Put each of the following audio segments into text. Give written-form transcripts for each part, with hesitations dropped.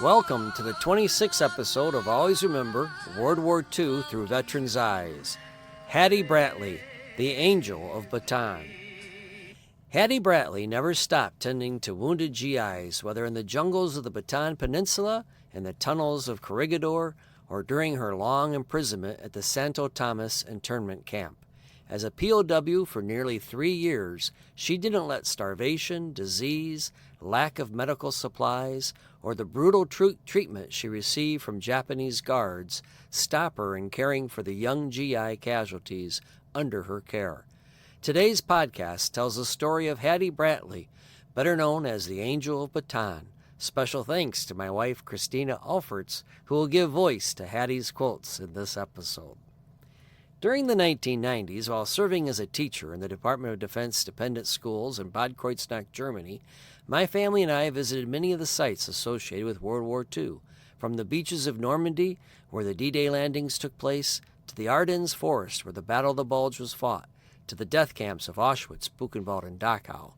Welcome to the 26th episode of Always Remember World War II Through Veterans' Eyes. Hattie Brantley, the Angel of Bataan. Hattie Brantley never stopped tending to wounded GIs, whether in the jungles of the Bataan Peninsula, in the tunnels of Corregidor, or during her long imprisonment at the Santo Tomas internment camp. As a POW for nearly 3 years, she didn't let starvation, disease, lack of medical supplies, or the brutal treatment she received from Japanese guards stop her in caring for the young GI casualties under her care. Today's podcast tells the story of Hattie Brantley, better known as the Angel of Bataan. Special thanks to my wife, Christina Ulferts, who will give voice to Hattie's quotes in this episode. During the 1990s, while serving as a teacher in the Department of Defense dependent schools in Bad Kreuznach, Germany, my family and I visited many of the sites associated with World War II, from the beaches of Normandy, where the D-Day landings took place, to the Ardennes forest, where the Battle of the Bulge was fought, to the death camps of Auschwitz, Buchenwald, and Dachau.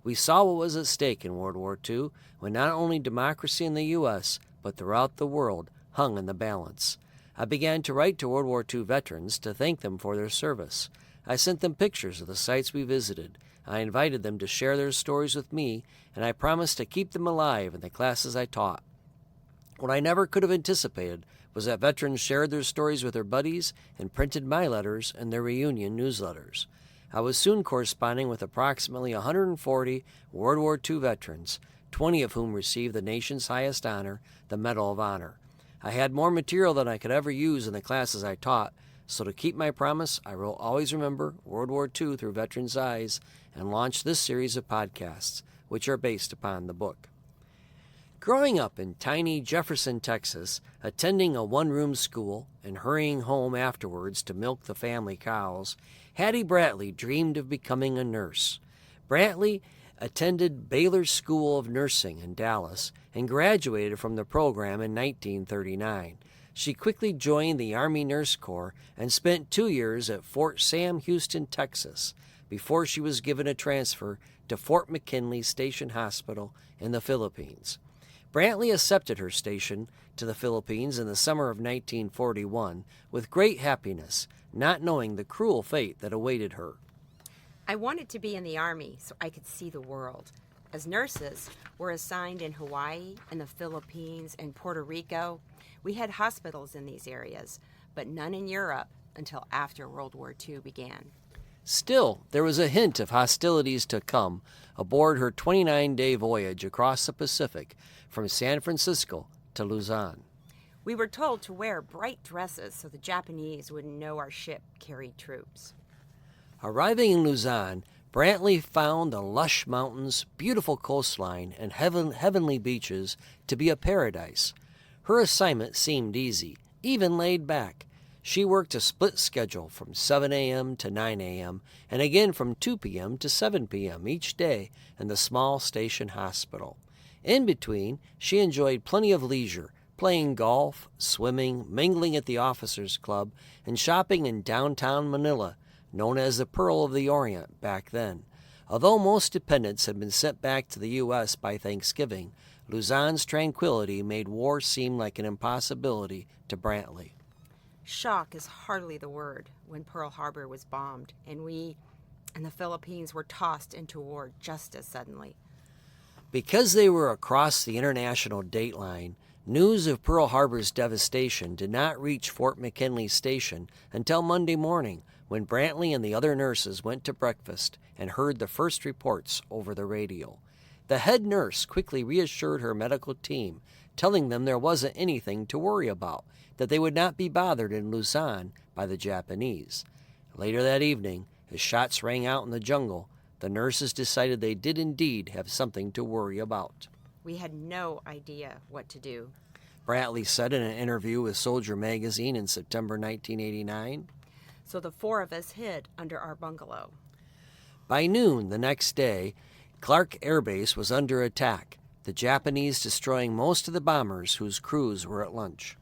We saw what was at stake in World War II, when not only democracy in the U.S., but throughout the world, hung in the balance. I began to write to World War II veterans to thank them for their service. I sent them pictures of the sites we visited. I invited them to share their stories with me, and I promised to keep them alive in the classes I taught. What I never could have anticipated was that veterans shared their stories with their buddies and printed my letters in their reunion newsletters. I was soon corresponding with approximately 140 World War II veterans, 20 of whom received the nation's highest honor, the Medal of Honor. I had more material than I could ever use in the classes I taught, so to keep my promise, I will always remember World War II through veterans' eyes and launch this series of podcasts, which are based upon the book. Growing up in tiny Jefferson, Texas, attending a one-room school and hurrying home afterwards to milk the family cows, Hattie Brantley dreamed of becoming a nurse. Brantley attended Baylor School of Nursing in Dallas and graduated from the program in 1939. She quickly joined the Army Nurse Corps and spent 2 years at Fort Sam Houston, Texas, before she was given a transfer to Fort McKinley Station Hospital in the Philippines. Brantley accepted her station to the Philippines in the summer of 1941 with great happiness, not knowing the cruel fate that awaited her. I wanted to be in the Army so I could see the world. As nurses, we're assigned in Hawaii and the Philippines and Puerto Rico. We had hospitals in these areas, but none in Europe until after World War II began. Still, there was a hint of hostilities to come aboard her 29-day voyage across the Pacific from San Francisco to Luzon. We were told to wear bright dresses so the Japanese wouldn't know our ship carried troops. Arriving in Luzon, Brantley found the lush mountains, beautiful coastline, and heavenly beaches to be a paradise. Her assignment seemed easy, even laid back. She worked a split schedule from 7 a.m. to 9 a.m. and again from 2 p.m. to 7 p.m. each day in the small station hospital. In between, she enjoyed plenty of leisure, playing golf, swimming, mingling at the officers' club, and shopping in downtown Manila, known as the Pearl of the Orient back then. Although most dependents had been sent back to the U.S. by Thanksgiving, Luzon's tranquility made war seem like an impossibility to Brantley. Shock is hardly the word when Pearl Harbor was bombed, and we and the Philippines were tossed into war just as suddenly. Because they were across the international dateline, news of Pearl Harbor's devastation did not reach Fort McKinley Station until Monday morning, when Brantley and the other nurses went to breakfast and heard the first reports over the radio. The head nurse quickly reassured her medical team, telling them there wasn't anything to worry about, that they would not be bothered in Luzon by the Japanese. Later that evening, as shots rang out in the jungle, the nurses decided they did indeed have something to worry about. We had no idea what to do, Brantley said in an interview with Soldier magazine in September 1989. So the 4 of us hid under our bungalow. By noon the next day, Clark Air Base was under attack, the Japanese destroying most of the bombers whose crews were at lunch.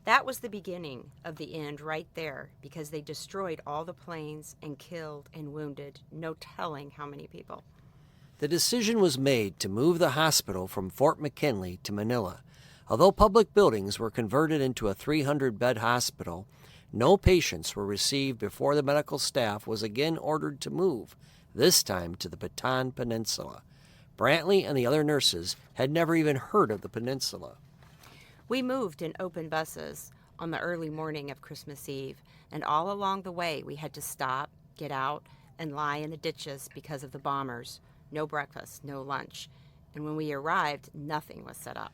That was the beginning of the end right there, because they destroyed all the planes and killed and wounded no telling how many people. The decision was made to move the hospital from Fort McKinley to Manila. Although public buildings were converted into a 300-bed hospital, no patients were received before the medical staff was again ordered to move, this time to the Bataan Peninsula. Brantley and the other nurses had never even heard of the peninsula. We moved in open buses on the early morning of Christmas Eve, and all along the way we had to stop, get out, and lie in the ditches because of the bombers. No breakfast, no lunch. And when we arrived, nothing was set up.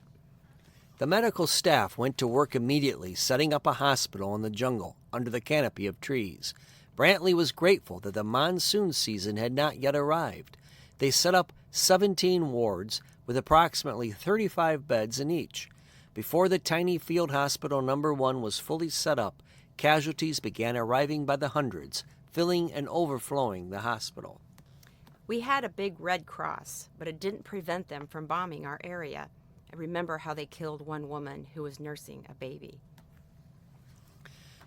The medical staff went to work immediately, setting up a hospital in the jungle under the canopy of trees. Brantley was grateful that the monsoon season had not yet arrived. They set up 17 wards with approximately 35 beds in each. Before the tiny field hospital number 1 was fully set up, casualties began arriving by the hundreds, filling and overflowing the hospital. We had a big Red Cross, but it didn't prevent them from bombing our area. I remember how they killed one woman who was nursing a baby.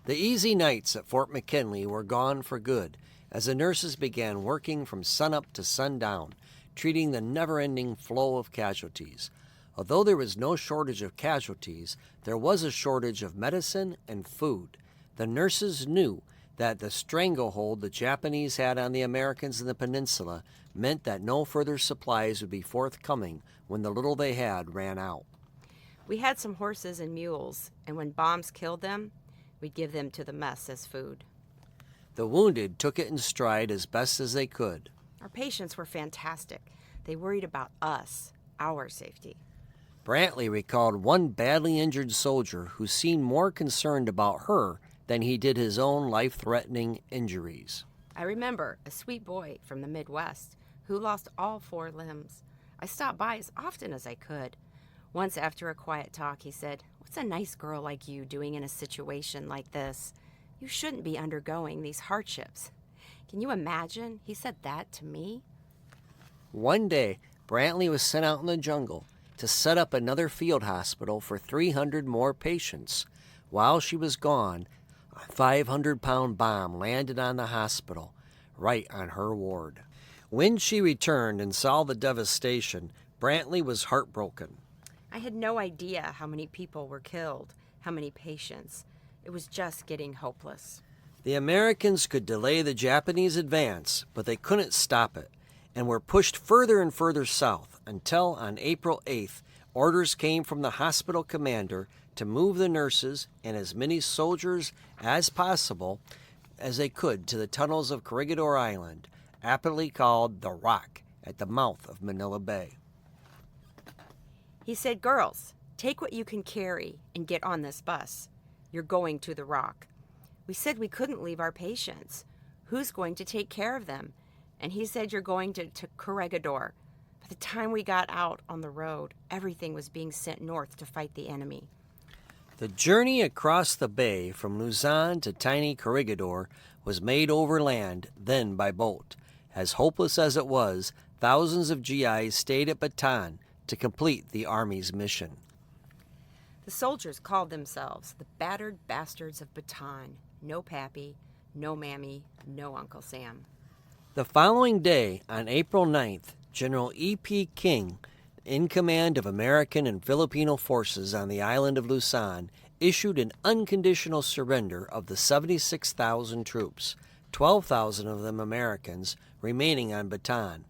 The easy nights at Fort McKinley were gone for good as the nurses began working from sunup to sundown, treating the never-ending flow of casualties. Although there was no shortage of casualties, there was a shortage of medicine and food. The nurses knew that the stranglehold the Japanese had on the Americans in the peninsula meant that no further supplies would be forthcoming when the little they had ran out. We had some horses and mules, and when bombs killed them, we'd give them to the mess as food. The wounded took it in stride as best as they could. Our patients were fantastic. They worried about us, our safety. Brantley recalled one badly injured soldier who seemed more concerned about her than he did his own life-threatening injuries. I remember a sweet boy from the Midwest who lost all 4 limbs. I stopped by as often as I could. Once after a quiet talk, he said, "What's a nice girl like you doing in a situation like this? You shouldn't be undergoing these hardships." Can you imagine? He said that to me. One day, Brantley was sent out in the jungle to set up another field hospital for 300 more patients. While she was gone, a 500-pound bomb landed on the hospital, right on her ward. When she returned and saw the devastation, Brantley was heartbroken. I had no idea how many people were killed, how many patients. It was just getting hopeless. The Americans could delay the Japanese advance, but they couldn't stop it, and were pushed further and further south until on April 8th, orders came from the hospital commander to move the nurses and as many soldiers as possible as they could to the tunnels of Corregidor Island, aptly called the Rock, at the mouth of Manila Bay. He said, "Girls, take what you can carry and get on this bus. You're going to the Rock." We said we couldn't leave our patients. Who's going to take care of them? And he said, "You're going to Corregidor." By the time we got out on the road, everything was being sent north to fight the enemy. The journey across the bay from Luzon to tiny Corregidor was made overland, then by boat. As hopeless as it was, thousands of GIs stayed at Bataan to complete the Army's mission. The soldiers called themselves the Battered Bastards of Bataan. No Pappy, no Mammy, no Uncle Sam. The following day, on April 9th, General E.P. King, in command of American and Filipino forces on the island of Luzon, issued an unconditional surrender of the 76,000 troops, 12,000 of them Americans, remaining on Bataan.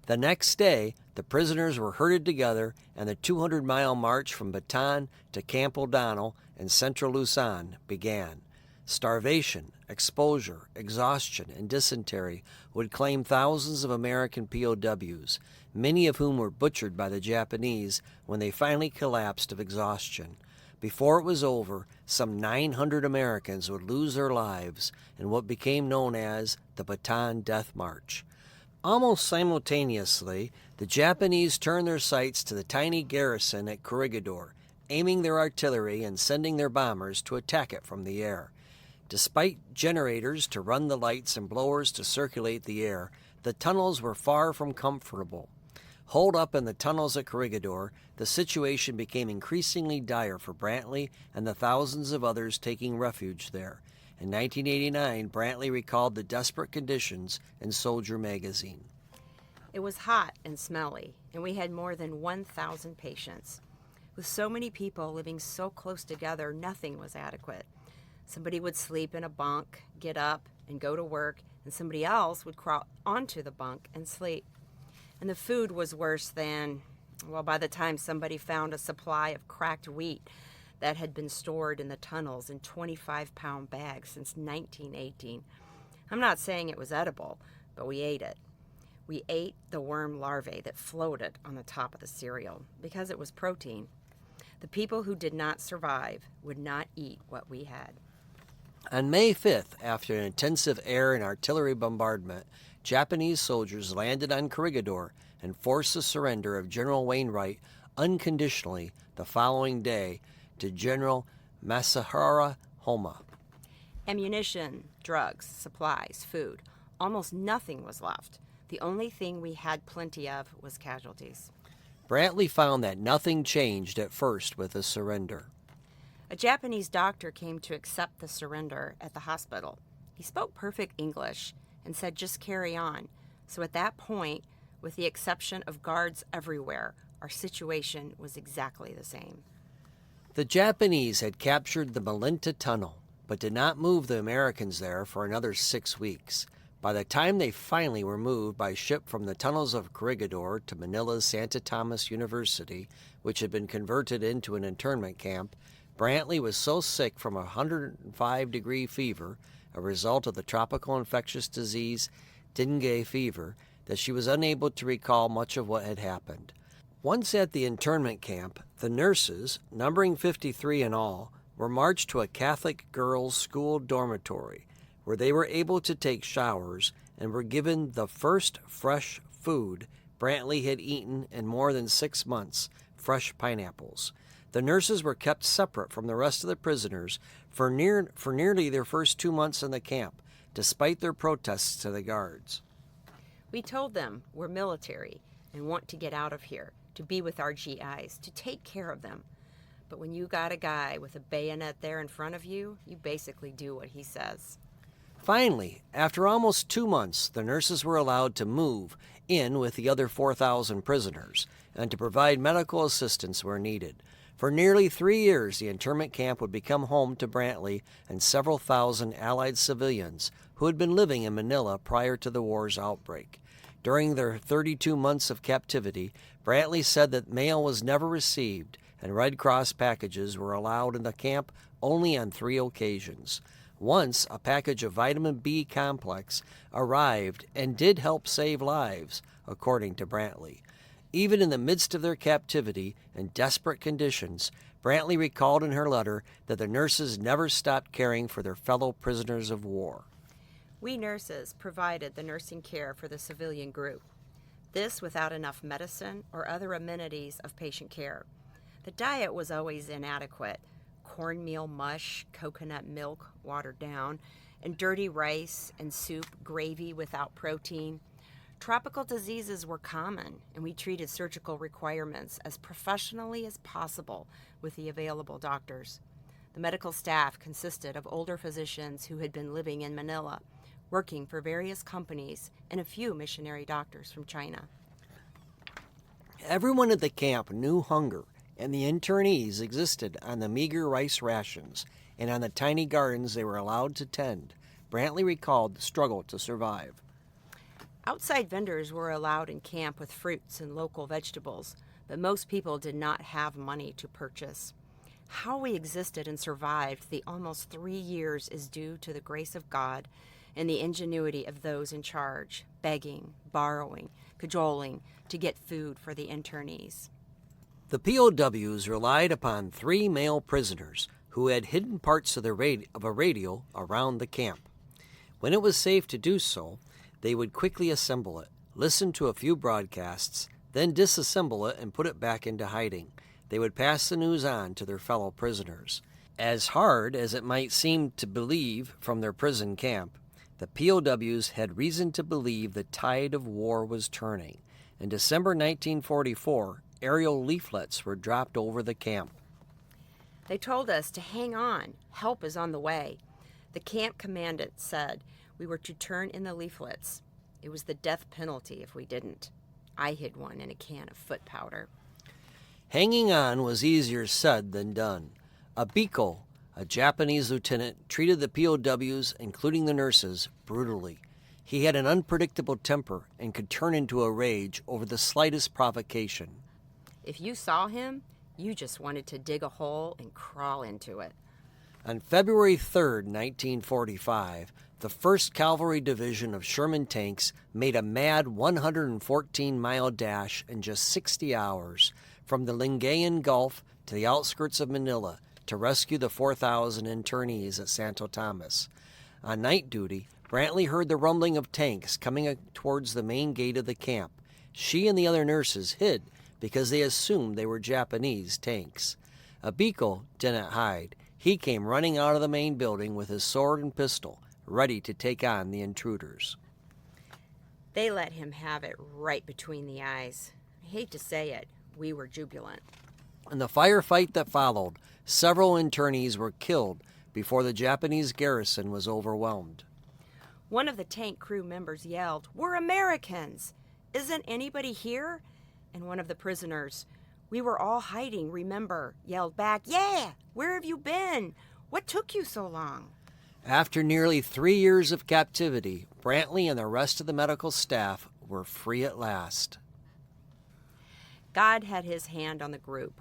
The next day, the prisoners were herded together, and the 200-mile march from Bataan to Camp O'Donnell in central Luzon began. Starvation, exposure, exhaustion, and dysentery would claim thousands of American POWs, many of whom were butchered by the Japanese when they finally collapsed of exhaustion. Before it was over, some 900 Americans would lose their lives in what became known as the Bataan Death March. Almost simultaneously, the Japanese turned their sights to the tiny garrison at Corregidor, aiming their artillery and sending their bombers to attack it from the air. Despite generators to run the lights and blowers to circulate the air, the tunnels were far from comfortable. Holed up in the tunnels at Corregidor, the situation became increasingly dire for Brantley and the thousands of others taking refuge there. In 1989, Brantley recalled the desperate conditions in Soldier magazine. It was hot and smelly, and we had more than 1,000 patients. With so many people living so close together, nothing was adequate. Somebody would sleep in a bunk, get up, and go to work, and somebody else would crawl onto the bunk and sleep. And the food was worse than, well, by the time somebody found a supply of cracked wheat that had been stored in the tunnels in 25-pound bags since 1918. I'm not saying it was edible, but we ate it. We ate the worm larvae that floated on the top of the cereal because it was protein. The people who did not survive would not eat what we had. On May 5th, after an intensive air and artillery bombardment, Japanese soldiers landed on Corregidor and forced the surrender of General Wainwright unconditionally the following day to General Masahiro Homa. Ammunition, drugs, supplies, food. Almost nothing was left. The only thing we had plenty of was casualties. Brantley found that nothing changed at first with the surrender. A Japanese doctor came to accept the surrender at the hospital. He spoke perfect English and said, "Just carry on." So at that point, with the exception of guards everywhere, our situation was exactly the same. The Japanese had captured the Malinta Tunnel, but did not move the Americans there for another 6 weeks. By the time they finally were moved by ship from the tunnels of Corregidor to Manila's Santo Tomas University, which had been converted into an internment camp, Brantley was so sick from a 105-degree fever, a result of the tropical infectious disease dengue fever, that she was unable to recall much of what had happened. Once at the internment camp, the nurses, numbering 53 in all, were marched to a Catholic girls' school dormitory, where they were able to take showers and were given the first fresh food Brantley had eaten in more than 6 months, fresh pineapples. The nurses were kept separate from the rest of the prisoners for nearly their first 2 months in the camp, despite their protests to the guards. We told them we're military and want to get out of here, to be with our GIs, to take care of them. But when you got a guy with a bayonet there in front of you, you basically do what he says. Finally, after almost 2 months, the nurses were allowed to move in with the other 4,000 prisoners and to provide medical assistance where needed. For nearly 3 years, the internment camp would become home to Brantley and several thousand Allied civilians who had been living in Manila prior to the war's outbreak. During their 32 months of captivity, Brantley said that mail was never received and Red Cross packages were allowed in the camp only on 3 occasions. Once, a package of vitamin B complex arrived and did help save lives, according to Brantley. Even in the midst of their captivity and desperate conditions, Brantley recalled in her letter that the nurses never stopped caring for their fellow prisoners of war. We nurses provided the nursing care for the civilian group. This without enough medicine or other amenities of patient care. The diet was always inadequate. Cornmeal mush, coconut milk watered down, and dirty rice and soup, gravy without protein. Tropical diseases were common, and we treated surgical requirements as professionally as possible with the available doctors. The medical staff consisted of older physicians who had been living in Manila, working for various companies, and a few missionary doctors from China. Everyone at the camp knew hunger, and the internees existed on the meager rice rations and on the tiny gardens they were allowed to tend. Brantley recalled the struggle to survive. Outside vendors were allowed in camp with fruits and local vegetables, but most people did not have money to purchase. How we existed and survived the almost 3 years is due to the grace of God and the ingenuity of those in charge, begging, borrowing, cajoling to get food for the internees. The POWs relied upon 3 male prisoners who had hidden parts of a radio around the camp. When it was safe to do so, they would quickly assemble it, listen to a few broadcasts, then disassemble it and put it back into hiding. They would pass the news on to their fellow prisoners. As hard as it might seem to believe from their prison camp, the POWs had reason to believe the tide of war was turning. In December 1944, aerial leaflets were dropped over the camp. They told us to hang on, help is on the way. The camp commandant said we were to turn in the leaflets. It was the death penalty if we didn't. I hid one in a can of foot powder. Hanging on was easier said than done. Abiko, a Japanese lieutenant, treated the POWs, including the nurses, brutally. He had an unpredictable temper and could turn into a rage over the slightest provocation. If you saw him, you just wanted to dig a hole and crawl into it. On February 3, 1945, the 1st Cavalry Division of Sherman tanks made a mad 114-mile dash in just 60 hours from the Lingayen Gulf to the outskirts of Manila to rescue the 4,000 internees at Santo Tomas. On night duty, Brantley heard the rumbling of tanks coming towards the main gate of the camp. She and the other nurses hid because they assumed they were Japanese tanks. Abiko didn't hide. He came running out of the main building with his sword and pistol, ready to take on the intruders. They let him have it right between the eyes. I hate to say it, we were jubilant. In the firefight that followed, several internees were killed before the Japanese garrison was overwhelmed. One of the tank crew members yelled, "We're Americans! Isn't anybody here?" And one of the prisoners, "We were all hiding, remember," yelled back, "Yeah! Where have you been? What took you so long?" After nearly 3 years of captivity, Brantley and the rest of the medical staff were free at last. God had his hand on the group,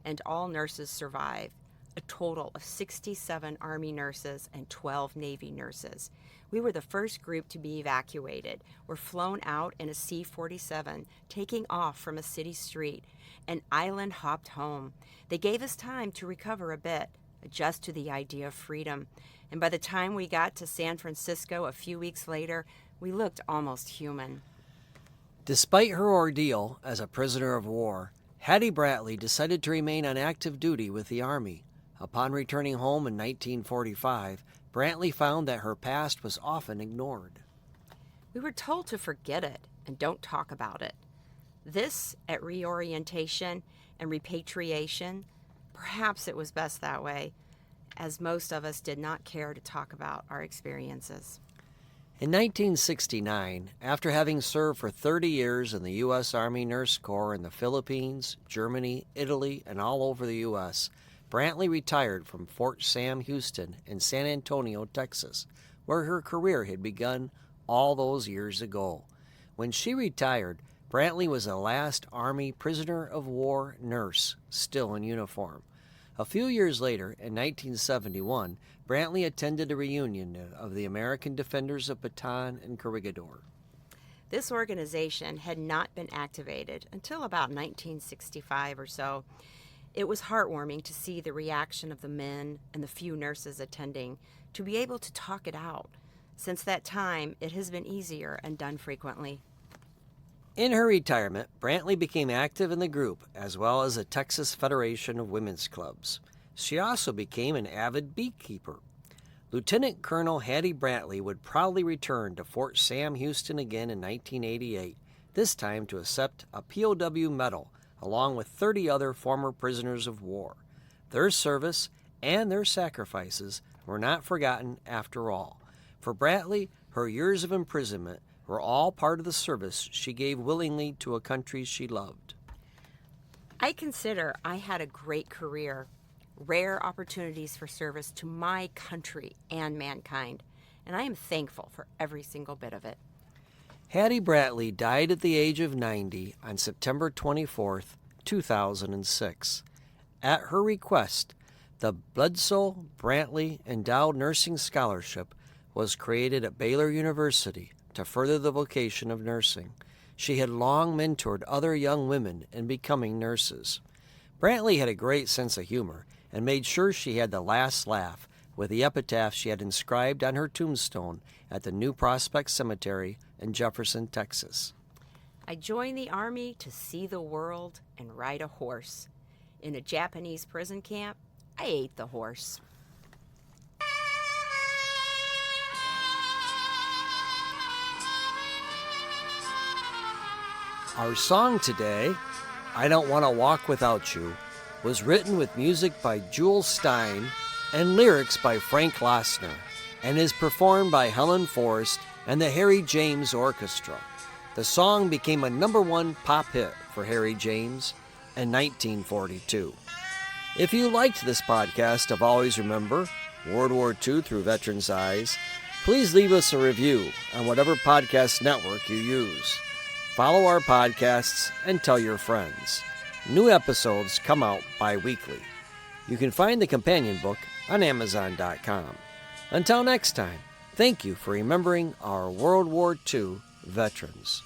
and all nurses survived, a total of 67 Army nurses and 12 Navy nurses. We were the first group to be evacuated. We're flown out in a C-47, taking off from a city street, and island hopped home. They gave us time to recover a bit, adjust to the idea of freedom, and by the time we got to San Francisco a few weeks later, we looked almost human. Despite her ordeal as a prisoner of war, Hattie Brantley decided to remain on active duty with the Army. Upon returning home in 1945, Brantley found that her past was often ignored. We were told to forget it and don't talk about it. This, at reorientation and repatriation, perhaps it was best that way, as most of us did not care to talk about our experiences. In 1969, after having served for 30 years in the U.S. Army Nurse Corps in the Philippines, Germany, Italy, and all over the U.S., Brantley retired from Fort Sam Houston in San Antonio, Texas, where her career had begun all those years ago. When she retired, Brantley was the last Army prisoner of war nurse still in uniform. A few years later, in 1971, Brantley attended a reunion of the American Defenders of Bataan and Corregidor. This organization had not been activated until about 1965 or so. It was heartwarming to see the reaction of the men and the few nurses attending, to be able to talk it out. Since that time, it has been easier and done frequently. In her retirement, Brantley became active in the group as well as the Texas Federation of Women's Clubs. She also became an avid beekeeper. Lieutenant Colonel Hattie Brantley would proudly return to Fort Sam Houston again in 1988, this time to accept a POW medal along with 30 other former prisoners of war. Their service and their sacrifices were not forgotten after all. For Brantley, her years of imprisonment were all part of the service she gave willingly to a country she loved. I consider I had a great career, rare opportunities for service to my country and mankind, and I am thankful for every single bit of it. Hattie Brantley died at the age of 90 on September 24, 2006. At her request, the Bledsoe Brantley Endowed Nursing Scholarship was created at Baylor University to further the vocation of nursing. She had long mentored other young women in becoming nurses. Brantley had a great sense of humor and made sure she had the last laugh with the epitaph she had inscribed on her tombstone at the New Prospect Cemetery in Jefferson, Texas. I joined the Army to see the world and ride a horse. In a Japanese prison camp, I ate the horse. Our song today, I Don't Want to Walk Without You, was written with music by Jules Stein and lyrics by Frank Lossner, and is performed by Helen Forrest and the Harry James Orchestra. The song became a #1 pop hit for Harry James. in 1942. If you liked this podcast of Always Remember World War II Through Veterans' Eyes, please leave us a review on whatever podcast network you use. Follow our podcasts and tell your friends. New episodes come out bi-weekly. You can find the companion book on Amazon.com. Until next time, thank you for remembering our World War II veterans.